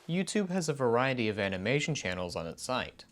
YouTube has a variety of animation channels on its site.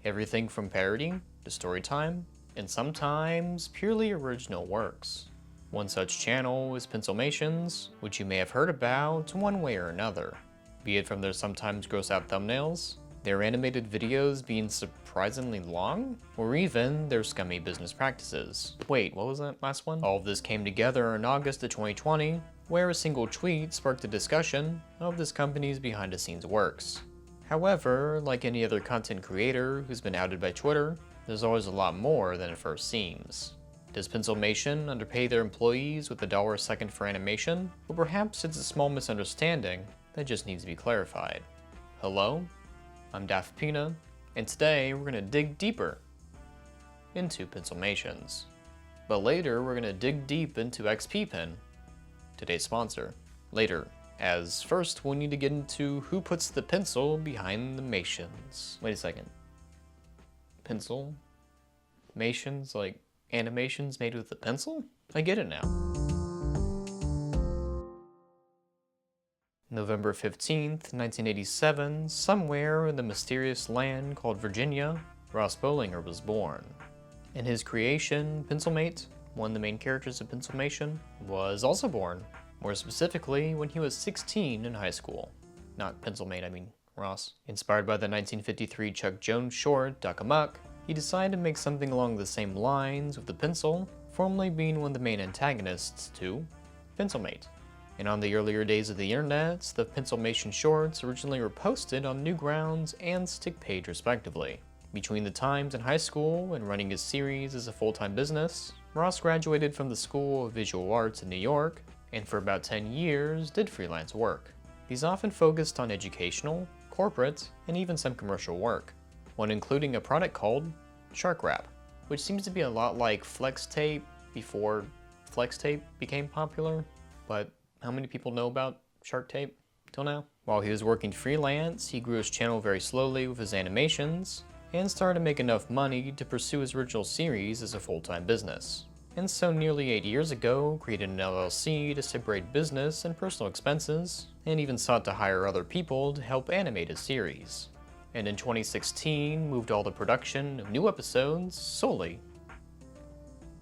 Everything from parody to storytime, and sometimes purely original works. One such channel is Pencilmations, which you may have heard about one way or another, be it from their sometimes gross out thumbnails, their animated videos being surprisingly long, or even their scummy business practices. Wait, what was that last one? All of this came together in August of 2020, where a single tweet sparked a discussion of this company's behind-the-scenes works. However, like any other content creator who's been outed by Twitter, there's always a lot more than it first seems. Does Pencilmation underpay their employees with $1 a second for animation? Or perhaps it's a small misunderstanding that just needs to be clarified. Hello? I'm Daft Pina, and today we're going to dig deeper into Pencilmations. But later we're going to dig deep into XP Pen, today's sponsor. Later, as first we'll need to get into who puts the pencil behind the mations. Wait a second. Pencilmations, like animations made with a pencil? I get it now. November 15th, 1987, somewhere in the mysterious land called Virginia, Ross Bollinger was born. In his creation, Pencilmate, one of the main characters of Pencilmation, was also born, more specifically when he was 16 in high school. Not Pencilmate, I mean Ross. Inspired by the 1953 Chuck Jones short, Duck Amuck, he decided to make something along the same lines with the pencil, formerly being one of the main antagonists to Pencilmate. And on the earlier days of the internet, the Pencilmation shorts originally were posted on Newgrounds and StickPage respectively. Between the times in high school and running his series as a full-time business, Ross graduated from the School of Visual Arts in New York, and for about 10 years did freelance work. These often focused on educational, corporate, and even some commercial work, one including a product called Shark Wrap, which seems to be a lot like Flex Tape before Flex Tape became popular, but how many people know about Shark Tape till now? While he was working freelance, he grew his channel very slowly with his animations, and started to make enough money to pursue his original series as a full-time business. And so nearly 8 years ago, created an LLC to separate business and personal expenses, and even sought to hire other people to help animate his series. And in 2016, moved all the production of new episodes solely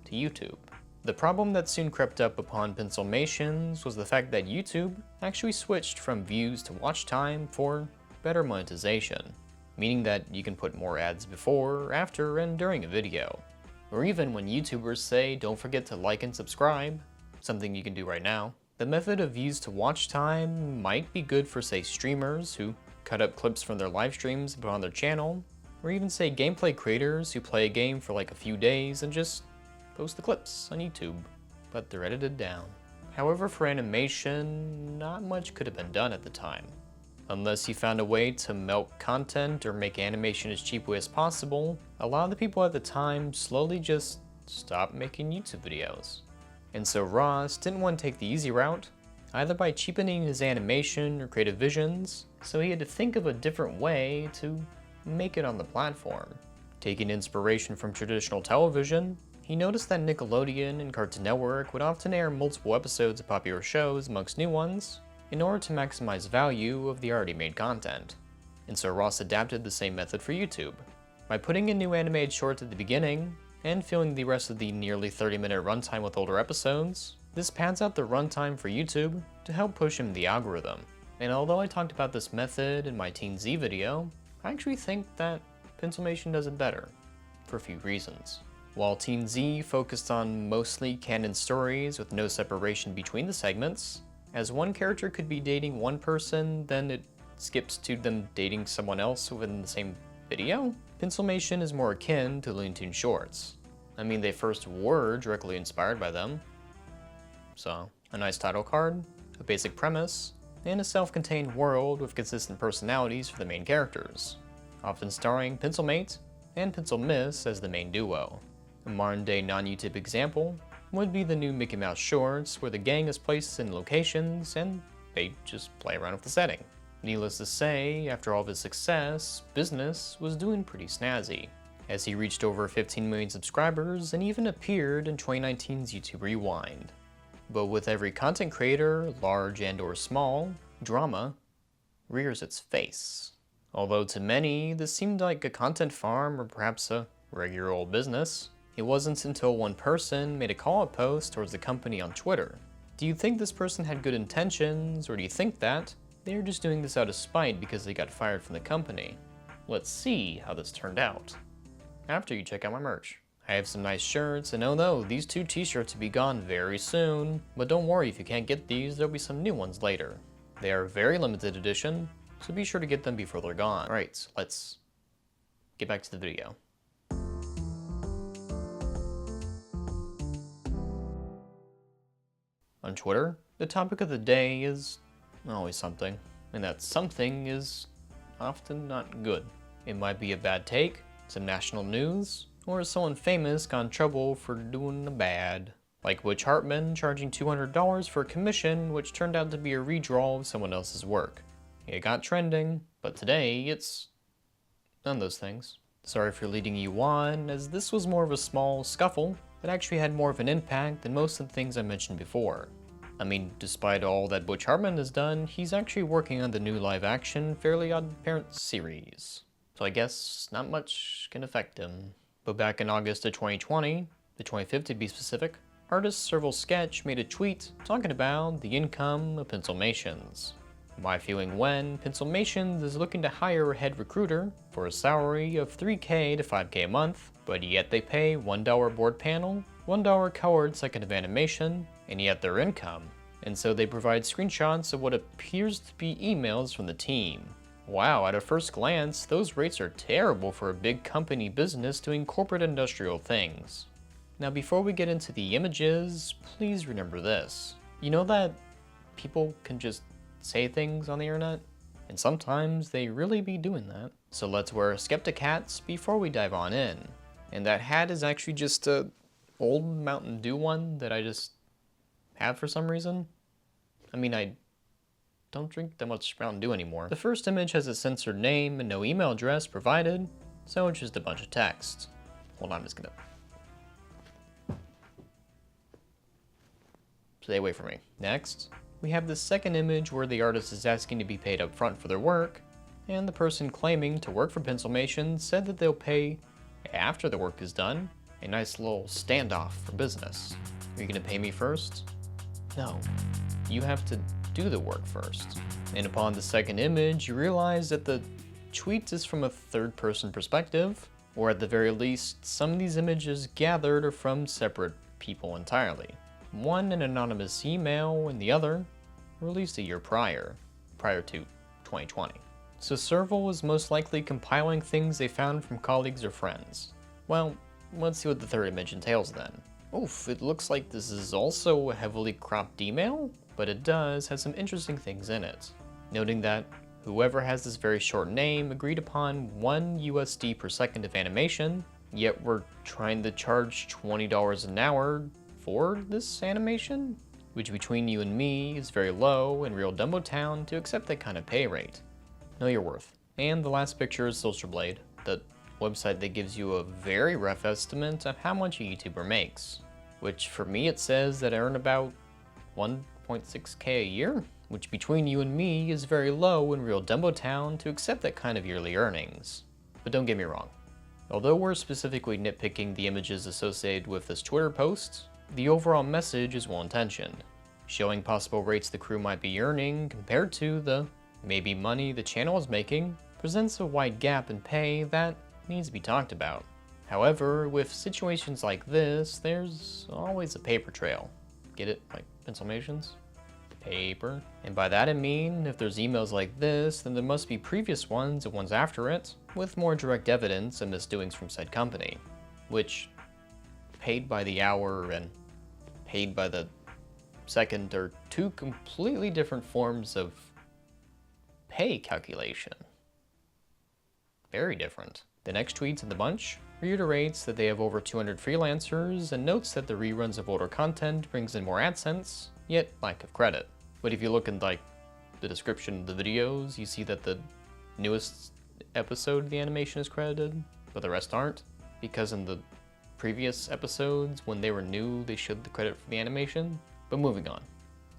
to YouTube. The problem that soon crept up upon Pencilmations was the fact that YouTube actually switched from views to watch time for better monetization, meaning that you can put more ads before, after, and during a video. Or even when YouTubers say don't forget to like and subscribe, something you can do right now. The method of views to watch time might be good for, say, streamers who cut up clips from their live streams and put on their channel, or even, say, gameplay creators who play a game for like a few days and just post the clips on YouTube, but they're edited down. However, for animation, not much could have been done at the time. Unless you found a way to milk content or make animation as cheaply as possible, a lot of the people at the time slowly just stopped making YouTube videos. And so Ross didn't want to take the easy route, either by cheapening his animation or creative visions, so he had to think of a different way to make it on the platform. Taking inspiration from traditional television, he noticed that Nickelodeon and Cartoon Network would often air multiple episodes of popular shows amongst new ones in order to maximize value of the already made content. And so Ross adapted the same method for YouTube. By putting in new animated shorts at the beginning, and filling the rest of the nearly 30-minute runtime with older episodes, this pads out the runtime for YouTube to help push him the algorithm. And although I talked about this method in my Teen Z video, I actually think that Pencilmation does it better, for a few reasons. While Teen Z focused on mostly canon stories with no separation between the segments, as one character could be dating one person, then it skips to them dating someone else within the same video, Pencilmation is more akin to Looney Tunes shorts. I mean, they first were directly inspired by them. So, a nice title card, a basic premise, and a self-contained world with consistent personalities for the main characters, often starring Pencilmate and Pencilmiss as the main duo. A modern-day non-YouTube example would be the new Mickey Mouse shorts, where the gang is placed in locations and they just play around with the setting. Needless to say, after all of his success, business was doing pretty snazzy, as he reached over 15 million subscribers and even appeared in 2019's YouTube Rewind. But with every content creator, large and or small, drama rears its face. Although to many, this seemed like a content farm or perhaps a regular old business, it wasn't until one person made a call-out post towards the company on Twitter. Do you think this person had good intentions, or do you think that they're just doing this out of spite because they got fired from the company? Let's see how this turned out after you check out my merch. I have some nice shirts, and oh no, these 2 t-shirts will be gone very soon, but don't worry, if you can't get these, there'll be some new ones later. They are very limited edition, so be sure to get them before they're gone. Alright, let's get back to the video. On Twitter, the topic of the day is always something, and that something is often not good. It might be a bad take, some national news, or someone famous got in trouble for doing the bad. Like Butch Hartman charging $200 for a commission which turned out to be a redraw of someone else's work. It got trending, but today it's none of those things. Sorry for leading you on, as this was more of a small scuffle that actually had more of an impact than most of the things I mentioned before. I mean, despite all that Butch Hartman has done, he's actually working on the new live-action Fairly Odd Parents series. So I guess not much can affect him. But back in August of 2020, the 25th to be specific, artist Serval Sketch made a tweet talking about the income of Pencilmations. My feeling when Pencilmations is looking to hire a head recruiter for a salary of $3K to $5K a month, but yet they pay $1 board panel, $1 colored second of animation, and yet their income. And so they provide screenshots of what appears to be emails from the team. Wow, at a first glance, those rates are terrible for a big company business doing corporate industrial things. Now before we get into the images, please remember this. You know that people can just say things on the internet? And sometimes they really be doing that. So let's wear skeptic hats before we dive on in. And that hat is actually just a old Mountain Dew one that I just have for some reason. I mean, I don't drink that much Mountain Dew anymore. The first image has a censored name and no email address provided, so it's just a bunch of text. Hold on, I'm just gonna stay away from me. Next, we have the second image where the artist is asking to be paid up front for their work, and the person claiming to work for Pencilmation said that they'll pay after the work is done. A nice little standoff for business. Are you gonna pay me first? No, you have to do the work first. And upon the second image, you realize that the tweet is from a third-person perspective, or at the very least, some of these images gathered are from separate people entirely. One an anonymous email, and the other released a year prior to 2020. So Serval was most likely compiling things they found from colleagues or friends. Well, let's see what the third image entails then. Oof, it looks like this is also a heavily cropped email, but it does have some interesting things in it. Noting that whoever has this very short name agreed upon $1 USD per second of animation, yet we're trying to charge $20 an hour for this animation? Which between you and me is very low in real Dumbo Town to accept that kind of pay rate. Know your worth. And the last picture is Social Blade, the website that gives you a very rough estimate of how much a YouTuber makes. Which for me it says that I earn about 1.6K a year, which between you and me is very low in real Dumbo Town to accept that kind of yearly earnings. But don't get me wrong. Although we're specifically nitpicking the images associated with this Twitter post, the overall message is well-intentioned, showing possible rates the crew might be earning compared to the maybe money the channel is making presents a wide gap in pay that needs to be talked about. However, with situations like this, there's always a paper trail. Get it? Like Pencilmations? Paper. And by that I mean, if there's emails like this, then there must be previous ones and ones after it, with more direct evidence of misdoings from said company, which, paid by the hour and paid by the second, are two completely different forms of pay calculation. Very different. The next tweet in the bunch reiterates that they have over 200 freelancers and notes that the reruns of older content brings in more AdSense, yet lack of credit. But if you look in like the description of the videos, you see that the newest episode of the animation is credited, but the rest aren't, because in the previous episodes, when they were new, they showed the credit for the animation. But moving on.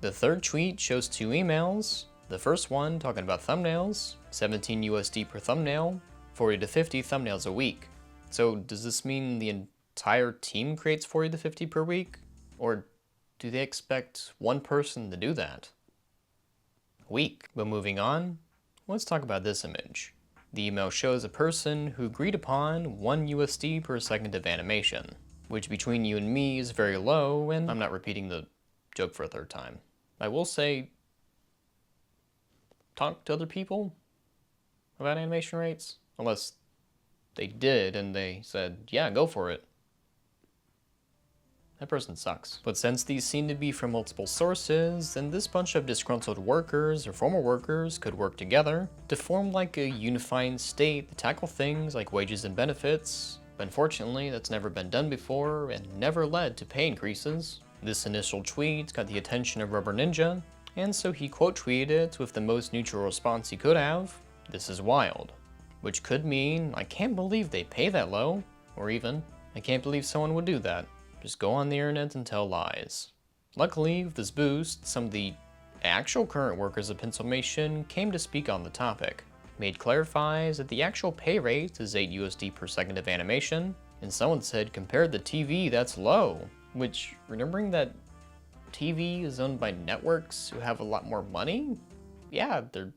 The third tweet shows 2 emails. The first one talking about thumbnails, 17 USD per thumbnail, 40 to 50 thumbnails a week. So does this mean the entire team creates 40 to 50 per week? Or do they expect one person to do that? A week. But moving on, let's talk about this image. The email shows a person who agreed upon 1 USD per second of animation, which between you and me is very low, and I'm not repeating the joke for a third time. I will say, talk to other people about animation rates, unless they did and they said, yeah, go for it. That person sucks. But since these seem to be from multiple sources, then this bunch of disgruntled workers or former workers could work together to form like a unifying state to tackle things like wages and benefits. But unfortunately, that's never been done before and never led to pay increases. This initial tweet got the attention of Rubber Ninja, and so he quote tweeted it with the most neutral response he could have, "This is wild." Which could mean, I can't believe they pay that low, or even, I can't believe someone would do that. Just go on the internet and tell lies. Luckily, with this boost, some of the actual current workers of Pencilmation came to speak on the topic. Made clarifies that the actual pay rate is 8 USD per second of animation, and someone said compared to TV, that's low. Which, remembering that TV is owned by networks who have a lot more money, yeah, they're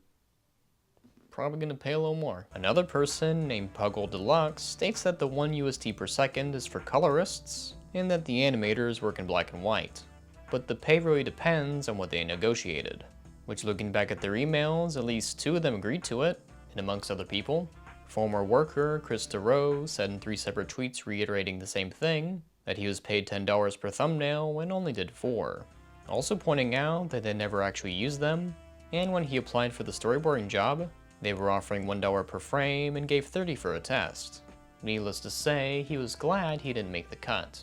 probably gonna pay a little more. Another person named Puggle Deluxe states that the 1 USD per second is for colorists, and that the animators work in black and white. But the pay really depends on what they negotiated. Which, looking back at their emails, at least 2 of them agreed to it, and amongst other people. Former worker Chris DeRoe said in 3 separate tweets reiterating the same thing, that he was paid $10 per thumbnail and only did 4. Also pointing out that they never actually used them, and when he applied for the storyboarding job, they were offering $1 per frame and gave 30 for a test. Needless to say, he was glad he didn't make the cut.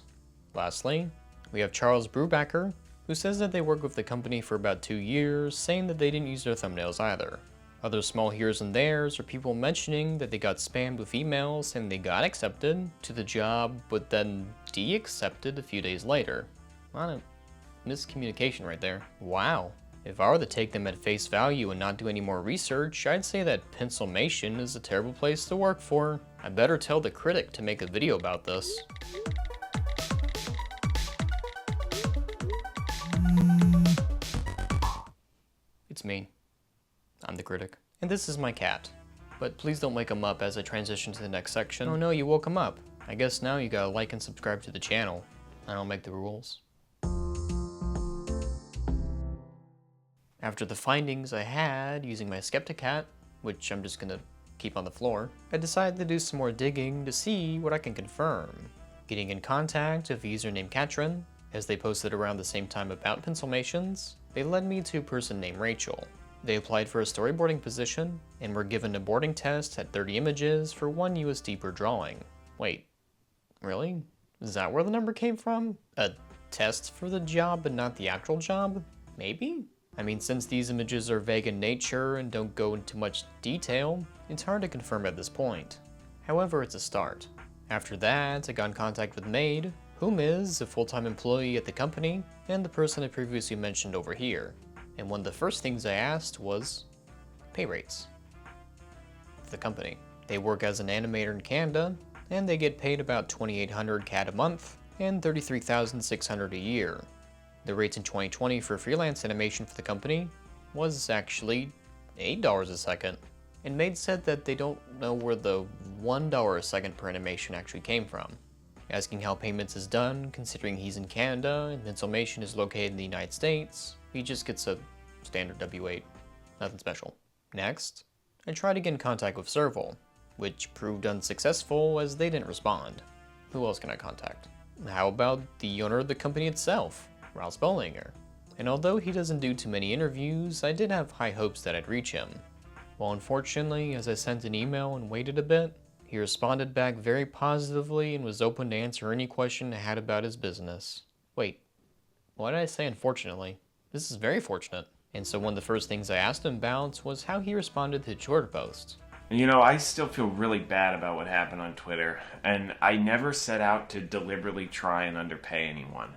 Lastly, we have Charles Brubaker, who says that they worked with the company for about 2 years, saying that they didn't use their thumbnails either. Other small here's and there's are people mentioning that they got spammed with emails saying they got accepted to the job, but then de-accepted a few days later. A lot of miscommunication right there. Wow. If I were to take them at face value and not do any more research, I'd say that Pencilmation is a terrible place to work for. I better tell the critic to make a video about this. It's me. I'm the critic. And this is my cat. But please don't wake him up as I transition to the next section. Oh no, you woke him up. I guess now you gotta like and subscribe to the channel. I don't make the rules. After the findings I had using my Skepticat, which I'm just gonna keep on the floor, I decided to do some more digging to see what I can confirm. Getting in contact with a user named Katrin, as they posted around the same time about Pencilmations, they led me to a person named Rachel. They applied for a storyboarding position, and were given a boarding test at 30 images for 1 USD per drawing. Wait, really? Is that where the number came from? A test for the job but not the actual job? Maybe? I mean, since these images are vague in nature and don't go into much detail, it's hard to confirm at this point. However, it's a start. After that, I got in contact with Maid, whom is a full-time employee at the company, and the person I previously mentioned over here. And one of the first things I asked was pay rates for the company. They work as an animator in Canada, and they get paid about 2,800 CAD a month and 33,600 a year. The rates in 2020 for freelance animation for the company was actually $8 a second. And Maid said that they don't know where the $1 a second per animation actually came from. Asking how payments is done, considering he's in Canada and Pencilmation is located in the United States, he just gets a standard W8. Nothing special. Next, I tried to get in contact with Serval, which proved unsuccessful as they didn't respond. Who else can I contact? How about the owner of the company itself, Ross Bollinger? And although he doesn't do too many interviews, I did have high hopes that I'd reach him. Well, unfortunately, as I sent an email and waited a bit, he responded back very positively and was open to answer any question I had about his business. Wait, why did I say unfortunately? This is very fortunate. And so one of the first things I asked him about was how he responded to the Twitter post. You know, I still feel really bad about what happened on Twitter, and I never set out to deliberately try and underpay anyone.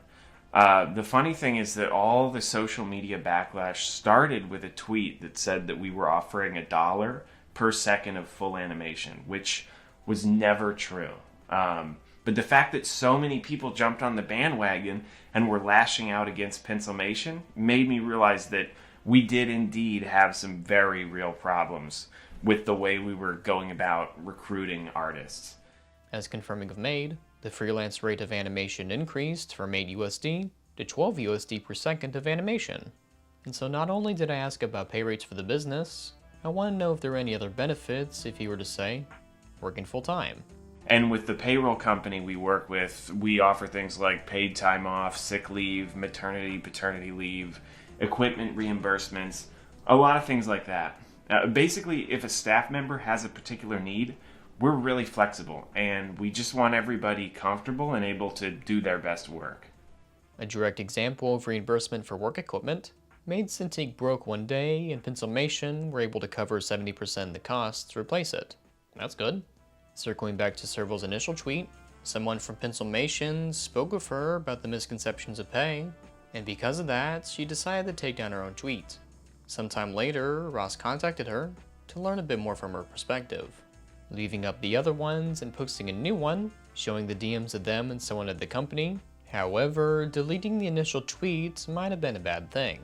The funny thing is that all the social media backlash started with a tweet that said that we were offering $1 per second of full animation, which was never true. But the fact that so many people jumped on the bandwagon and were lashing out against Pencilmation made me realize that we did indeed have some very real problems with the way we were going about recruiting artists. As confirming of Made, the freelance rate of animation increased from 8 USD to 12 USD per second of animation. And so not only did I ask about pay rates for the business, I want to know if there are any other benefits if you were to say, working full time. And with the payroll company we work with, we offer things like paid time off, sick leave, maternity, paternity leave, equipment reimbursements, a lot of things like that. Basically, if a staff member has a particular need, we're really flexible, and we just want everybody comfortable and able to do their best work. A direct example of reimbursement for work equipment, Made Cintiq broke one day, and Pencilmation were able to cover 70% of the costs to replace it. That's good. Circling back to Serval's initial tweet, someone from Pencilmation spoke with her about the misconceptions of pay, and because of that, she decided to take down her own tweet. Sometime later, Ross contacted her to learn a bit more from her perspective, leaving up the other ones and posting a new one, showing the DMs of them and someone at the company. However, deleting the initial tweet might have been a bad thing.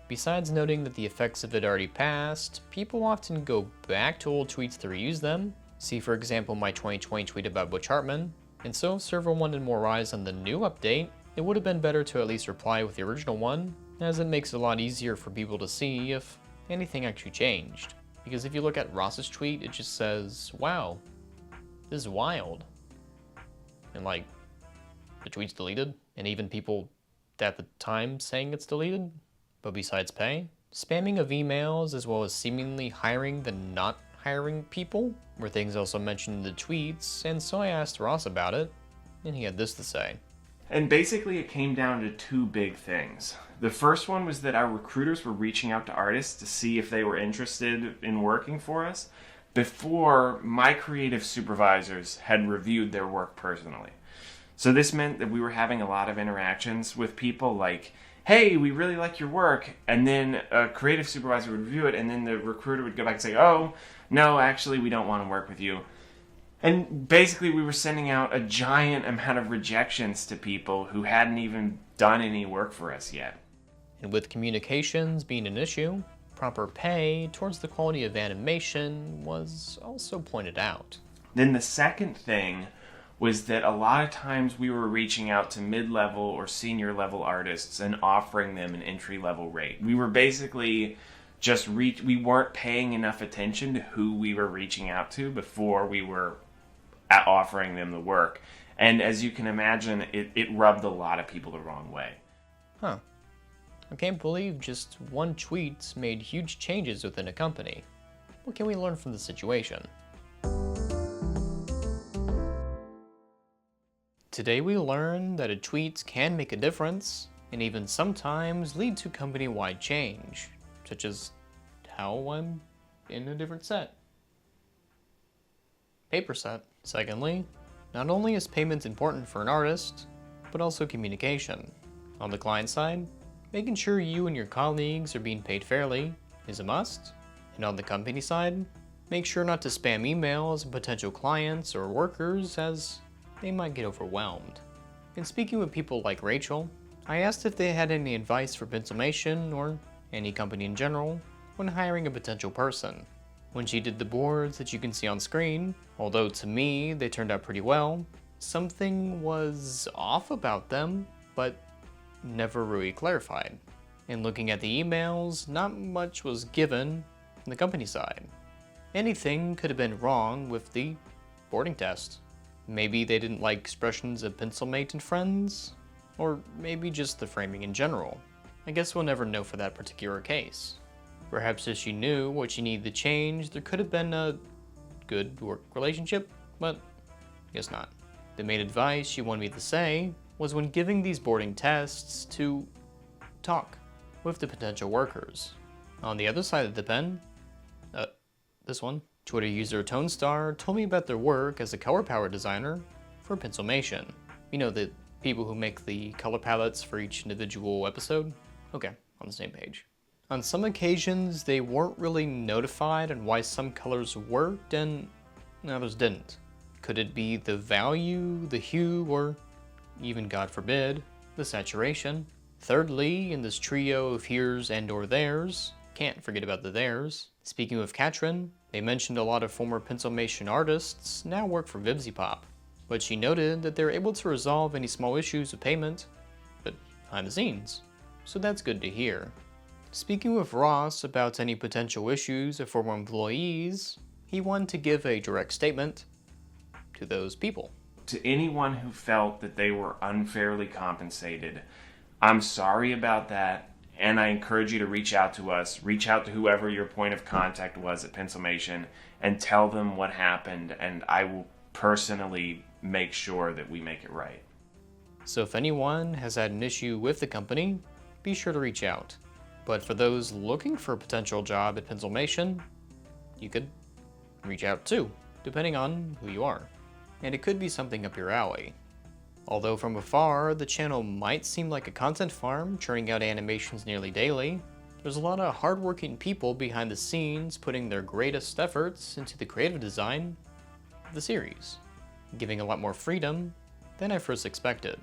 Besides noting that the effects of it already passed, people often go back to old tweets to reuse them. See for example my 2020 tweet about Butch Hartman, and so if Serval wanted more eyes on the new update, it would have been better to at least reply with the original one, as it makes it a lot easier for people to see if anything actually changed. Because if you look at Ross's tweet, it just says, wow, this is wild. And like, the tweet's deleted, and even people at the time saying it's deleted. But besides pay, spamming of emails as well as seemingly hiring the not hiring people were things also mentioned in the tweets, and so I asked Ross about it, and he had this to say. And basically it came down to two big things. The first one was that our recruiters were reaching out to artists to see if they were interested in working for us before my creative supervisors had reviewed their work personally. So this meant that we were having a lot of interactions with people like, hey, we really like your work, and then a creative supervisor would review it, and then the recruiter would go back and say, oh, no, actually, we don't want to work with you. And basically, we were sending out a giant amount of rejections to people who hadn't even done any work for us yet. And with communications being an issue, proper pay towards the quality of animation was also pointed out. Then the second thing was that a lot of times we were reaching out to mid-level or senior level artists and offering them an entry-level rate. We were basically we weren't paying enough attention to who we were reaching out to before we were offering them the work. And as you can imagine, it rubbed a lot of people the wrong way. Huh. I can't believe just one tweet made huge changes within a company. What can we learn from the situation? Today we learned that a tweet can make a difference, and even sometimes lead to company-wide change, such as how I'm in a different set. Paper set. Secondly, not only is payment important for an artist, but also communication. On the client side, making sure you and your colleagues are being paid fairly is a must, and on the company side, make sure not to spam emails and potential clients or workers as they might get overwhelmed. In speaking with people like Rachel, I asked if they had any advice for Pencilmation or any company in general when hiring a potential person. When she did the boards that you can see on screen, although to me they turned out pretty well, something was off about them, but never really clarified. In looking at the emails, not much was given from the company side. Anything could have been wrong with the boarding test. Maybe they didn't like expressions of Pencilmate and friends, or maybe just the framing in general. I guess we'll never know for that particular case. Perhaps if she knew what she needed to change, there could have been a good work relationship, but I guess not. The main advice she wanted me to say was when giving these boarding tests to talk with the potential workers. On the other side of the pen, this one, Twitter user ToneStar told me about their work as a color palette designer for Pencilmation. You know, the People who make the color palettes for each individual episode? Okay, on the same page. On some occasions, they weren't really notified on why some colors worked and others didn't. Could it be the value, the hue, or even, God forbid, the saturation? Thirdly, in this trio of here's and or there's, can't forget about the there's. Speaking of Katrin, they mentioned a lot of former Pencilmation artists now work for VivziePop, but she noted that they're able to resolve any small issues of payment, but behind the scenes, so that's good to hear. Speaking with Ross about any potential issues of former employees, he wanted to give a direct statement to those people. To anyone who felt that they were unfairly compensated, I'm sorry about that, and I encourage you to reach out to us, reach out to whoever your point of contact was at Pencilmation, and tell them what happened, and I will personally make sure that we make it right. So if anyone has had an issue with the company, be sure to reach out. But for those looking for a potential job at Pencilmation, you could reach out too, depending on who you are. And it could be something up your alley. Although from afar, the channel might seem like a content farm churning out animations nearly daily, there's a lot of hardworking people behind the scenes putting their greatest efforts into the creative design of the series, giving a lot more freedom than I first expected.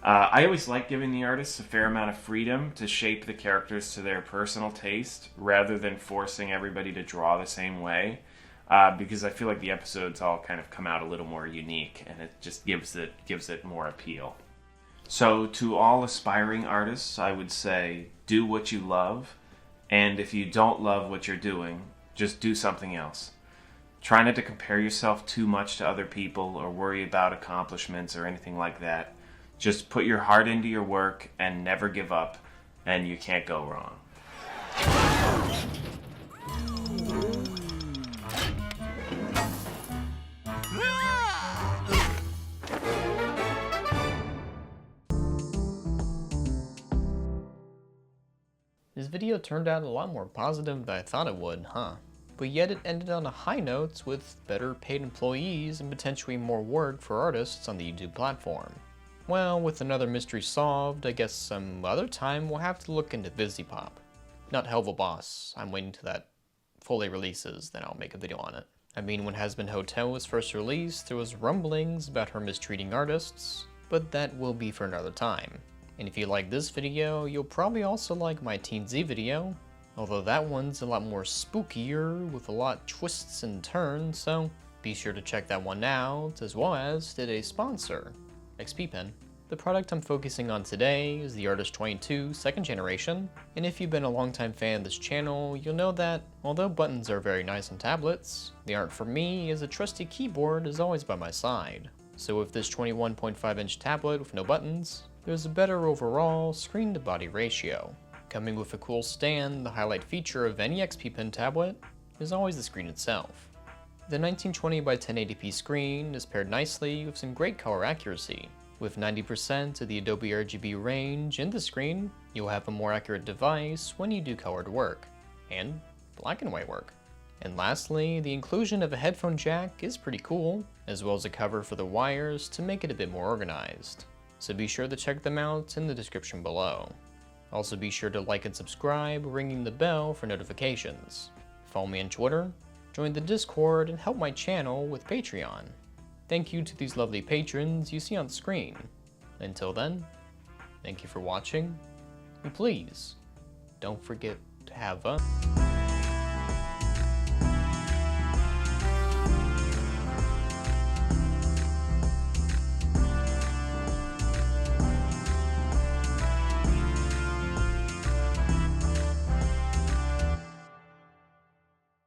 I always like giving the artists a fair amount of freedom to shape the characters to their personal taste, rather than forcing everybody to draw the same way, because I feel like the episodes all kind of come out a little more unique, and it just gives it more appeal. So to all aspiring artists, I would say, do what you love, and if you don't love what you're doing, just do something else. Try not to compare yourself too much to other people or worry about accomplishments or anything like that. Just put your heart into your work and never give up, and you can't go wrong. This video turned out a lot more positive than I thought it would, huh? But yet it ended on a high note with better paid employees and potentially more work for artists on the YouTube platform. Well, with another mystery solved, I guess some other time we'll have to look into VivziePop. Not Helva Boss, I'm waiting till that fully releases, then I'll make a video on it. I mean, when Has Been Hotel was first released, there was rumblings about her mistreating artists, but that will be for another time. And if you like this video, you'll probably also like my Teen Z video, although that one's a lot more spookier with a lot of twists and turns, so be sure to check that one out, as well as today's sponsor, XP Pen. The product I'm focusing on today is the Artist 22 2nd generation, and if you've been a longtime fan of this channel, you'll know that although buttons are very nice on tablets, they aren't for me, as a trusty keyboard is always by my side. So with this 21.5-inch tablet with no buttons, there's a better overall screen-to-body ratio. Coming with a cool stand, the highlight feature of any XP Pen tablet is always the screen itself. The 1920 by 1080p screen is paired nicely with some great color accuracy. With 90% of the Adobe RGB range in the screen, you'll have a more accurate device when you do colored work, and black and white work. And lastly, the inclusion of a headphone jack is pretty cool, as well as a cover for the wires to make it a bit more organized. So be sure to check them out in the description below. Also be sure to like and subscribe, ringing the bell for notifications. Follow me on Twitter, join the Discord, and help my channel with Patreon. Thank you to these lovely patrons you see on screen. Until then, thank you for watching, and please, don't forget to have a